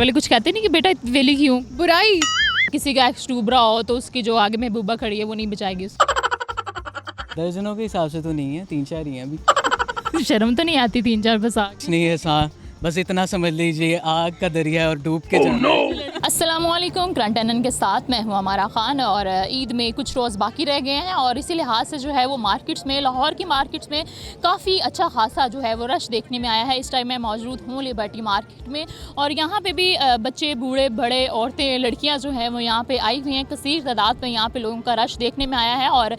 वाले कुछ कहते नहीं कि बेटा इतनी वेली क्यों? बुराई। किसी का एक्स डूब रहा हो तो उसकी जो आगे महबूबा खड़ी है वो नहीं बचाएगी उसको। दर्जनों के हिसाब से तो नहीं है, 3-4 ही हैं अभी। शर्म तो नहीं आती 3-4 बस आग? कुछ नहीं है, बस इतना समझ लीजिए आग का दरिया और डूब के जाना। अस्सलामुअलैकुम, करंट एनन के साथ मैं हूं अमारा ख़ान। और ईद में कुछ रोज़ बाकी रह गए हैं और इसी लिहाज से जो है वो मार्केट्स में, लाहौर की मार्केट्स में काफ़ी अच्छा खासा जो है वो रश देखने में आया है। इस टाइम मैं मौजूद हूँ लिबर्टी मार्केट में और यहाँ पे भी बच्चे, बूढ़े, बड़े, औरतें, लड़कियाँ जो हैं वो यहाँ पे आई हुई हैं। कसीर तादाद में यहाँ पे लोगों का रश देखने में आया है और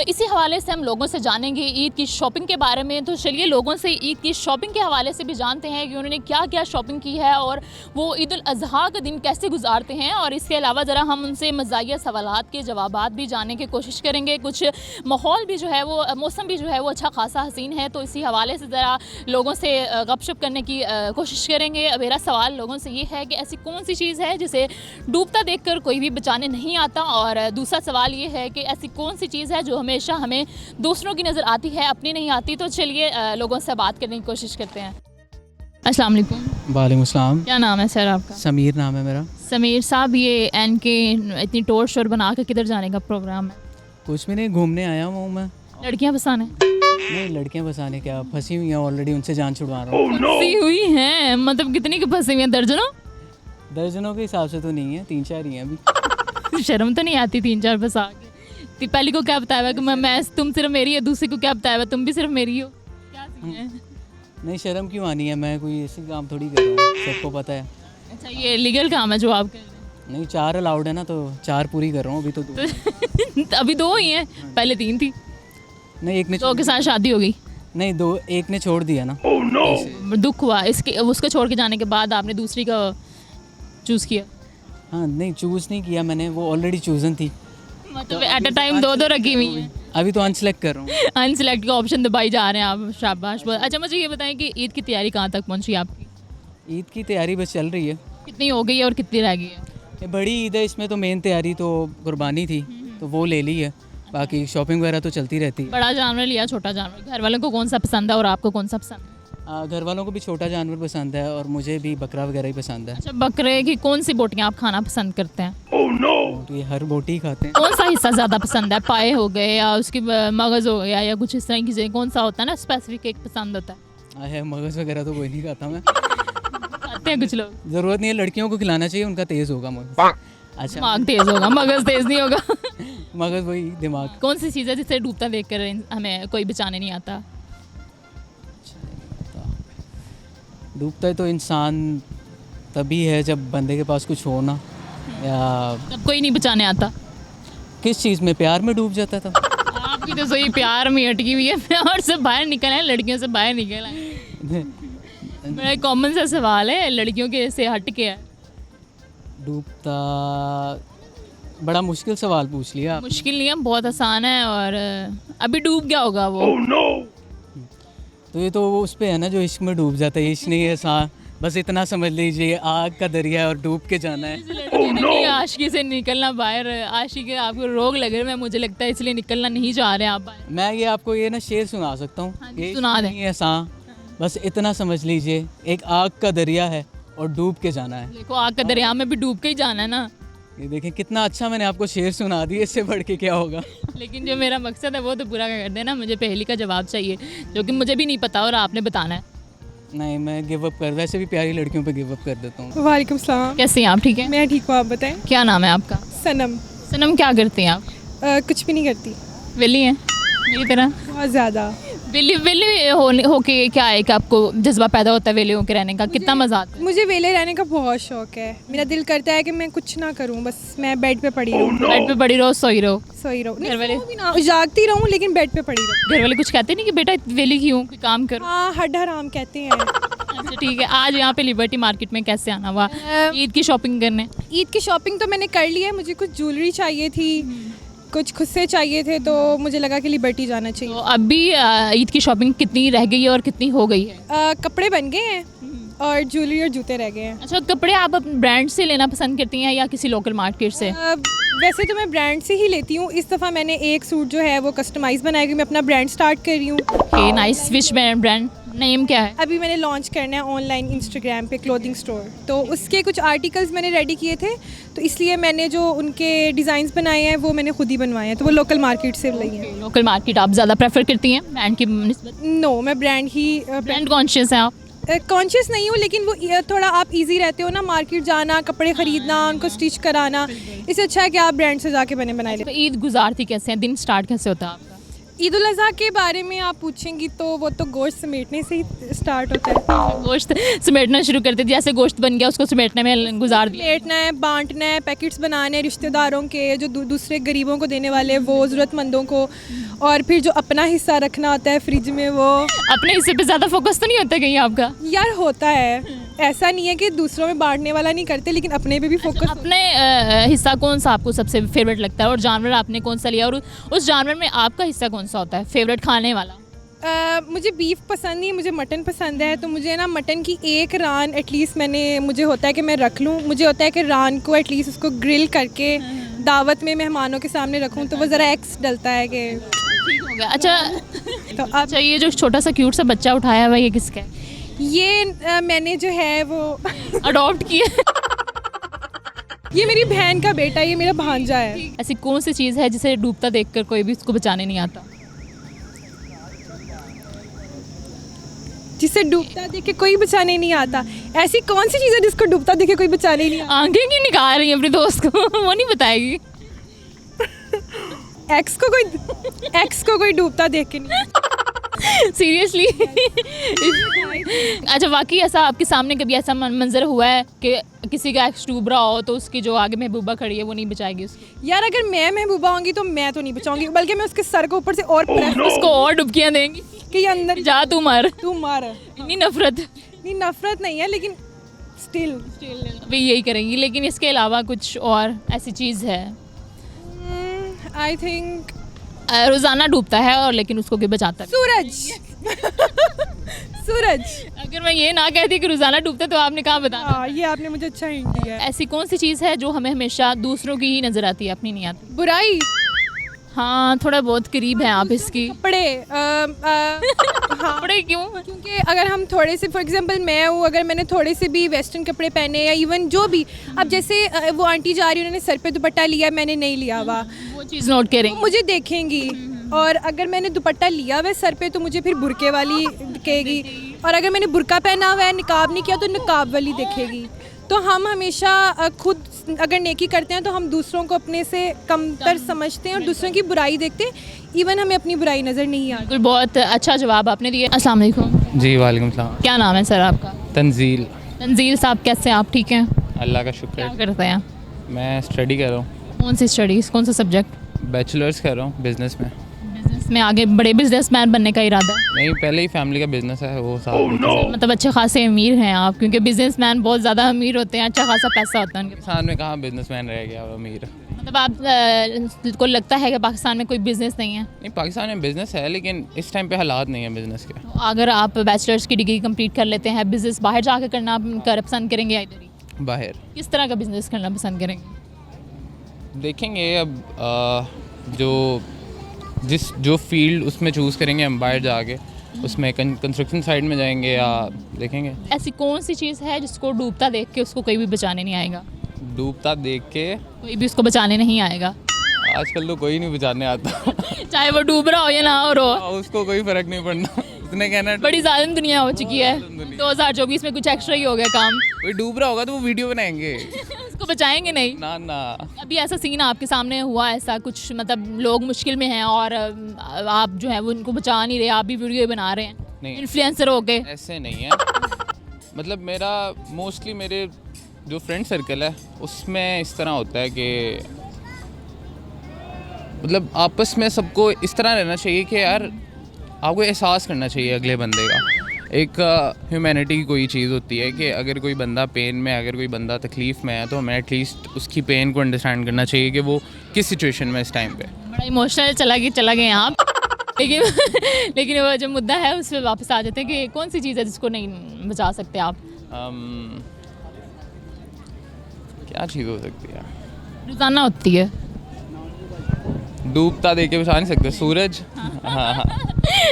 इसी हवाले से हम लोगों से जानेंगे ईद की शॉपिंग के बारे में। तो चलिए लोगों से ईद की शॉपिंग के हवाले से भी जानते हैं कि उन्होंने क्या क्या शॉपिंग की है और वो ईद उल अज़हा का दिन कैसे गुजारते हैं। और इसके अलावा ज़रा हम उनसे मज़ाहिया सवालात के जवाबात भी जानने की कोशिश करेंगे। कुछ माहौल भी जो है वो, मौसम भी जो है वो अच्छा खासा हसीन है, तो इसी हवाले से ज़रा लोगों से गपशप करने की कोशिश करेंगे। मेरा सवाल लोगों से ये है कि ऐसी कौन सी चीज़ है जिसे डूबता देखकर कोई भी बचाने नहीं आता, और दूसरा सवाल ये है कि ऐसी कौन सी चीज़ है जो हमेशा हमें दूसरों की नज़र आती है, अपनी नहीं आती। तो चलिए लोगों से बात करने की कोशिश करते हैं। अस्सलाम वालेकुम। वालेकुम अस्सलाम। क्या नाम है सर आपका? समीर नाम है मेरा। समीर साहब, ये एन के इतनी टोर शोर बना कर किधर जाने का प्रोग्राम है? कुछ भी नहीं, घूमने आया हूँ मैं। लड़कियां फंसाने? नहीं, लड़कियाँ बसाने क्या, फंसी हुई हैं ऑलरेडी, उनसे जान छुड़वा रहा हूँ। फंसी हुई हैं? मतलब कितनी की फंसी हुई हैं? दर्जनों? दर्जनों के हिसाब से तो नहीं है, 3-4 ही हैं अभी। शर्म तो नहीं आती 3-4 फंसा के? पहली को क्या बताया हुआ कि मैं तुम सिर्फ मेरी है, दूसरी को क्या बताया हुआ तुम भी सिर्फ मेरी हो? क्या सीन है? नहीं, शर्म क्यों आनी है, मैं कोई ऐसी काम थोड़ी कर रहा हूँ, सबको पता है। अच्छा, ये लीगल काम है जो आप कर रहे हैं? नहीं, 4 अलाउड है ना, तो 4 पूरी कर रहा हूँ अभी तो 2। तो अभी 2 ही हैं, पहले 3 थी। नहीं, एक ने 2 के साथ शादी हो गई? नहीं, 2, एक ने छोड़ दिया ना। दुख हुआ इसके, उसको छोड़ के जाने के बाद आपने दूसरी का चूज़ किया? हाँ, नहीं चूज़ नहीं किया मैंने, वो ऑलरेडी चूज़न थी। मतलब एट अ टाइम 2 रखी हुई हैं? अभी तो अनसेलेक्ट कर रहा हूँ। अनसेलेक्ट का ऑप्शन दबाई जा रहे हैं आप, शाबाश। अच्छा, मुझे ये बताएं कि ईद की तैयारी कहाँ तक पहुँची आपकी? ईद की तैयारी बस चल रही है। कितनी हो गई है और कितनी रह गई है? ये बड़ी ईद है, इसमें तो मेन तैयारी तो कुर्बानी थी, तो वो ले ली है, बाकी शॉपिंग वगैरह तो चलती रहती है। बड़ा जानवर लिया, छोटा जानवर? घर वालों को कौन सा पसंद है और आपको कौन सा पसंद है? घर वालों को भी छोटा जानवर पसंद है और मुझे भी बकरा वगैरह ही पसंद है। अच्छा, बकरे की कौन सी बोटियाँ आप खाना पसंद करते हैं? तो ये हर बोटी ही खाते हैं। कौन सा हिस्सा ज़्यादा पसंद है? पाए हो गए या उसकी मगज़ हो गया या कुछ इस तरह की चीज़ें? कौन सा होता है ना स्पेसिफिक एक पसंद होता है? है मगज़ वगैरह तो कोई नहीं खाता मैं। खाते हैं कुछ लोग। ज़रूरत नहीं है, लड़कियों को खिलाना चाहिए, उनका तेज़ होगा मगज़। अच्छा, दिमाग तेज़ होगा, मगज़ तेज़ नहीं होगा। मगज़ वही दिमाग। कौन सी चीज़ है जिससे डूबता देख कर हमें कोई बचाने नहीं आता? डूबता है तो इंसान तभी है जब बंदे के पास कुछ हो ना, या तब कोई नहीं बचाने आता? किस चीज़ में, प्यार में डूब जाता था। आपकी तो सही प्यार में अटकी हुई है, प्यार से बाहर निकल आए, लड़कियों से बाहर निकल आए। बड़ा कॉमन सा सवाल है, लड़कियों के से हट के है। डूबता, बड़ा मुश्किल सवाल पूछ लिया आप। मुश्किल नहीं है, बहुत आसान है। और अभी डूब गया होगा वो। तो ये तो वो उस पे है ना जो इश्क में डूब जाता है। इश्क नहीं है, बस इतना समझ लीजिए आग का दरिया और डूब के जाना है। आशिकी से निकलना बाहर, आशिकी आपको रोग लग रहा है, मुझे लगता है इसलिए निकलना नहीं चाह रहे आप बाहर। मैं ये आपको ये ना शेर सुना सकता हूँ। हाँ जी, सुना दें। ऐसा बस इतना समझ लीजिए, एक आग का दरिया है और डूब के जाना है। देखो, आग का दरिया में भी डूब के ही जाना है ना। ये देखें कितना अच्छा मैंने आपको शेर सुना दिया, इससे बढ़ के क्या होगा। लेकिन जो मेरा मकसद है वो तो पूरा कर देना। मुझे पहली का जवाब चाहिए जो कि मुझे भी नहीं पता और आपने बताना है। नहीं, मैं गिव अप कर, वैसे भी प्यारी लड़कियों पे गिव अप कर देता हूँ। वालेकुम सलाम। कैसे हैं आप? ठीक है, मैं ठीक हूँ, आप बताएं। क्या नाम है आपका? सनम। सनम, क्या करती हैं आप? कुछ भी नहीं करती। वेली हैं मेरी तरह? बहुत ज़्यादा। वेले होके क्या है कि आपको जज्बा पैदा होता है वेले होके रहने का? कितना मजा आता है? मुझे वेले रहने का बहुत शौक है। मेरा दिल करता है कि मैं कुछ ना करूँ, बस मैं बेड पे पड़ी रहूँ। बेड पे पड़ी रहो, सोई रहो? सोई रहूँ, घर वाले? सो भी ना, जागती रहूँ लेकिन बेड पे पड़ी रहूँ। घर वाले कुछ कहते नहीं कि बेटा वेली क्यों, कोई काम करो? हाँ, हड्ड हराम कहते हैं। अच्छा ठीक है, आज यहाँ पे लिबर्टी मार्केट में कैसे आना हुआ ईद की शॉपिंग करने? ईद की शॉपिंग तो मैंने कर ली है। मुझे कुछ ज्वेलरी चाहिए थी, कुछ खुद से चाहिए थे, तो मुझे लगा कि लिबर्टी जाना चाहिए। तो अब भी ईद की शॉपिंग कितनी रह गई है और कितनी हो गई है? कपड़े बन गए हैं और ज्वेलरी और जूते रह गए हैं। अच्छा, कपड़े आप ब्रांड से लेना पसंद करती हैं या किसी लोकल मार्केट से? वैसे तो मैं ब्रांड से ही लेती हूँ। इस दफ़ा मैंने एक सूट जो है वो कस्टमाइज़ बनाएगी, मैं अपना ब्रांड स्टार्ट कर रही हूँ। Okay nice, which brand? Name क्या है? अभी मैंने लॉन्च करना है ऑनलाइन इंस्टाग्राम पे क्लोथिंग स्टोर, तो उसके कुछ आर्टिकल्स मैंने रेडी किए थे, तो इसलिए मैंने जो उनके डिज़ाइंस बनाए हैं वो मैंने खुद ही बनवाए हैं, तो वो लोकल मार्केट से लिए हैं। लोकल मार्केट आप ज़्यादा प्रेफर करती हैं ब्रांड की निस्बत? नो, मैं ब्रांड ही ब्रांड कॉन्शियस हैं आप? कॉन्शियस नहीं हूँ, लेकिन वो थोड़ा आप इजी रहते हो ना, मार्केट जाना, कपड़े ख़रीदना, उनको स्टिच कराना, इससे अच्छा है कि आप ब्रांड से जाके बनाए तो लें। ईद गुजारती कैसे हैं, दिन स्टार्ट कैसे होता है आपका? ईद उल अज़हा के बारे में आप पूछेंगी तो वो तो गोश्त समेटने से ही स्टार्ट होता है। गोश्त समेटना शुरू करते थे, जैसे गोश्त बन गया उसको समेटने में गुजार दिया। समेटना है, बांटना है, पैकेट्स बनाने हैं रिश्तेदारों के, जो दूसरे गरीबों को देने वाले वो, ज़रूरतमंदों को, और फिर जो अपना हिस्सा रखना होता है फ्रिज में वो। अपने हिस्से पे ज़्यादा फोकस तो नहीं होता कहीं आपका? यार होता है, ऐसा नहीं है कि दूसरों में बांटने वाला नहीं करते, लेकिन अपने पे भी फोकस। अपने हिस्सा कौन सा आपको सबसे फेवरेट लगता है और जानवर आपने कौन सा लिया, और उस जानवर में आपका हिस्सा कौन सा होता है फेवरेट खाने वाला? मुझे बीफ पसंद नहीं, मुझे मटन पसंद है, तो मुझे ना मटन की एक रान एटलीस्ट मुझे होता है कि मैं रख लूँ। मुझे होता है कि रान को एटलीस्ट उसको ग्रिल करके दावत में मेहमानों के सामने रखूँ, तो वो ज़रा एक्स डलता है कि ठीक हो गया। अच्छा तो अब अच्छा, ये जो छोटा सा क्यूट सा बच्चा उठाया हुआ है ये किसका है? ये मैंने जो है वो अडॉप्ट किया? ये मेरी बहन का बेटा है, ये मेरा भांजा है। ऐसी कौन सी चीज़ है जिसे डूबता देखकर कोई भी उसको बचाने नहीं आता? जिसे डूबता देख के कोई बचाने नहीं आता? ऐसी कौन सी चीज़ है जिसको डूबता देख के कोई बचाने नहीं आता? आंखें क्यों निकाल रही है अपने दोस्त को? वो नहीं बताएगी? एक्स को कोई डूबता देख के नहीं। सीरियसली? अच्छा, वाकई ऐसा आपके सामने कभी ऐसा मंजर हुआ है कि किसी का एक्स डूब रहा हो तो उसकी जो आगे महबूबा खड़ी है वो नहीं बचाएगी उसको? यार अगर मैं महबूबा होंगी तो मैं तो नहीं बचाऊंगी, बल्कि मैं उसके सर को ऊपर से और उसको और डुबकियां देंगी कि ये अंदर जा तू मर। तू मार। इतनी नफरत? नहीं, नफरत नहीं है, लेकिन स्टिल भी यही करेंगी। लेकिन इसके अलावा कुछ और ऐसी चीज़ है? आई थिंक रोज़ाना डूबता है और लेकिन उसको कोई बचाता नहीं। सूरज। अगर मैं ये ना कहती कि रोज़ाना डूबता तो आपने कहाँ बताना? हाँ, ये आपने मुझे अच्छा हिंट दिया है। ऐसी कौन सी चीज़ है जो हमें हमेशा दूसरों की ही नज़र आती है, अपनी नहीं आती? बुराई। हाँ, थोड़ा बहुत करीब है आप इसकी। कपड़े। हाँ, कपड़े क्यों? क्योंकि अगर हम थोड़े से, फॉर एग्जांपल मैं हूँ, अगर मैंने थोड़े से भी वेस्टर्न कपड़े पहने या इवन जो भी, अब जैसे वो आंटी जा रही है, उन्होंने सर पे दुपट्टा लिया, मैंने नहीं लिया हुआ, वो चीज़ नोट करेंगे। मुझे देखेंगी, और अगर मैंने दुपट्टा लिया हुआ है सर पे तो मुझे फिर बुरके वाली दिखेगी, और अगर मैंने बुरका पहना हुआ है, निकाब नहीं किया तो निकाब वाली दिखेगी। तो हम हमेशा खुद अगर नेकी करते हैं तो हम दूसरों को अपने से कमतर समझते हैं और दूसरों की बुराई देखते हैं, इवन हमें अपनी बुराई नज़र नहीं आती। बिल्कुल, बहुत अच्छा जवाब आपने दिया। अस्सलाम वालेकुम। जी वालेकुम सलाम। क्या नाम है सर आपका? तंजील। तंजील साहब, कैसे हैं आप? ठीक हैं? अल्लाह का शुक्र क्या है। करते हैं? मैं स्टडी कर रहा हूँ, कौन सी स्टडीज़, कौन सा सब्जेक्ट? बैचलर्स कर रहा हूँ बिज़नेस में। बिजनेस में आगे बड़े बिजनेसमैन बनने का इरादा है? नहीं, पहले ही फैमिली का बिज़नेस है वो साथ। मतलब अच्छे खासे अमीर हैं आप, क्योंकि बिजनेसमैन बहुत ज़्यादा अमीर होते हैं, अच्छा खासा पैसा होता है उनके पास। पाकिस्तान में कहाँ बिजनेसमैन रह गया अमीर? मतलब आप को लगता है कि पाकिस्तान में कोई बिजनेस नहीं है? नहीं, पाकिस्तान में बिज़नेस है, लेकिन इस टाइम पे हालात नहीं है बिज़नेस के। तो अगर आप बैचलर्स की डिग्री कंप्लीट कर लेते हैं, बिजनेस बाहर जाकर करना पसंद करेंगे या इधर ही? बाहर किस तरह का बिजनेस करना पसंद करेंगे? देखेंगे अब जो फील्ड उसमें चूज़ करेंगे हम बाहर जाके, उसमें कंस्ट्रक्शन साइड में जाएंगे या देखेंगे। ऐसी कौन सी चीज़ है जिसको डूबता देख के उसको कोई भी बचाने नहीं आएगा? डूबता देख के कोई भी उसको बचाने नहीं आएगा? आजकल तो कोई नहीं बचाने आता। चाहे वो डूब रहा हो या ना हो रहा हो, उसको कोई फ़र्क नहीं पड़ना, उसने कहना बड़ी जालिम दुनिया हो चुकी है। 2024 में कुछ एक्स्ट्रा ही हो गया काम। कोई डूब रहा होगा तो वो वीडियो बनाएंगे, उसको बचाएंगे नहीं। ना ना। अभी ऐसा सीन आपके सामने हुआ, ऐसा कुछ मतलब लोग मुश्किल में हैं और आप जो है वो उनको बचा नहीं रहे, आप भी वीडियो बना रहे हैं, नहीं, इन्फ्लुएंसर हो गए? ऐसे नहीं है। मतलब मेरा मोस्टली मेरे जो फ्रेंड सर्कल है उसमें इस तरह होता है कि मतलब आपस में सबको इस तरह रहना चाहिए कि यार आपको एहसास करना चाहिए अगले बंदे का। एक ह्यूमैनिटी की कोई चीज़ होती है कि अगर कोई बंदा पेन में, अगर कोई बंदा तकलीफ़ में है तो हमें एटलीस्ट उसकी पेन को अंडरस्टैंड करना चाहिए कि वो किस सिचुएशन में इस टाइम पे। बड़ा इमोशनल चला गए आप। लेकिन वो जो मुद्दा है उस पर वापस आ जाते हैं कि कौन सी चीज़ है जिसको नहीं बचा सकते आप? क्या चीज़ हो सकती है? रोज़ाना होती है। डूबता देख के बचा नहीं सकते, सूरज। हाँ हाँ।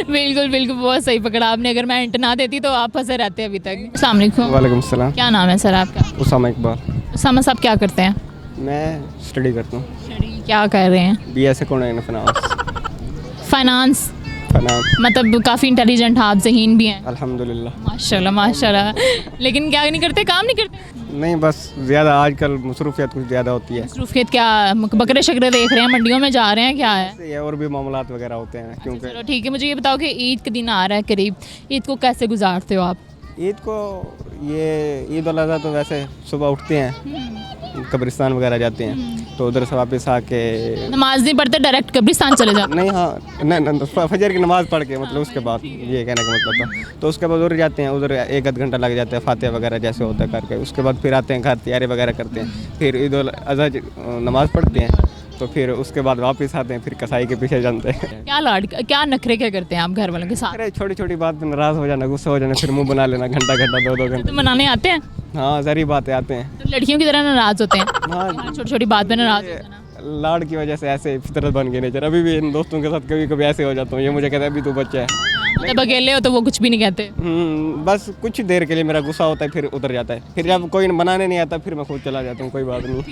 बिल्कुल बिल्कुल, बहुत सही पकड़ा आपने। अगर मैं हिंट ना देती तो आप फंसे रहते अभी तक। अस्सलाम वालेकुम। वालेकुम सलाम। क्या नाम है सर आपका? उसामा इकबाल। उसामा साहब क्या करते हैं? मैं स्टडी करता हूँ। स्टडी क्या कर रहे हैं? BS accounting finance. Finance, finance. मतलब काफ़ी इंटेलिजेंट आप, ज़हीन भी हैं अल्हम्दुलिल्लाह। माशाल्लाह माशाल्लाह। लेकिन क्या नहीं करते, काम नहीं करते? नहीं बस ज़्यादा आजकल मसरूफियत कुछ ज़्यादा होती है। मसरूफियत क्या, बकरे शकरे देख रहे हैं, मंडियों में जा रहे हैं, क्या है? ये और भी मामलात वगैरह होते हैं क्योंकि चलो ठीक है, मुझे ये बताओ कि ईद का दिन आ रहा है करीब, ईद को कैसे गुजारते हो आप? ईद को ये ईद उल अज़हा तो वैसे सुबह उठते हैं, कब्रिस्तान वगैरह जाते हैं, तो उधर से वापस आके नमाज नहीं पढ़ते, डायरेक्ट कब्रिस्तान चले जाते? नहीं हाँ नहीं फजर की नमाज़ पढ़ के मतलब उसके बाद, ये कहने का मतलब था। तो उसके बाद उधर जाते हैं, उधर 1 आध घंटा लग जाता है फातिहा वगैरह जैसे होता है करके। उसके बाद फिर आते हैं घर, तैयारी वगैरह करते हैं, फिर ईद उल अज़हा नमाज़ पढ़ते हैं, तो फिर उसके बाद वापस आते हैं, फिर कसाई के पीछे जानते हैं। क्या लाड, क्या नखरे क्या करते हैं आप घर वालों के साथ? अरे छोटी छोटी बात पे नाराज़ हो जाना, गुस्सा हो जाना, फिर मुंह बना लेना घंटा घंटा 2-2 घंटे। तो मनाने आते हैं? हाँ सारी बातें आते हैं। तो लड़कियों की तरह नाराज होते हैं? हाँ छोटी छोटी बात पे नाराज होते हैं ना? लाड़ की वजह से ऐसे फितरत बन गई नेचर। अभी भी इन दोस्तों के साथ कभी कभी ऐसे हो जाता हूँ, ये मुझे कहता है अभी तू बच्चा है। मतलब अकेले हो तो वो कुछ भी नहीं कहते? बस कुछ देर के लिए मेरा गुस्सा होता है, फिर उतर जाता है। फिर जब कोई बनाने नहीं आता फिर मैं खुद चला जाता हूँ, कोई बात नहीं।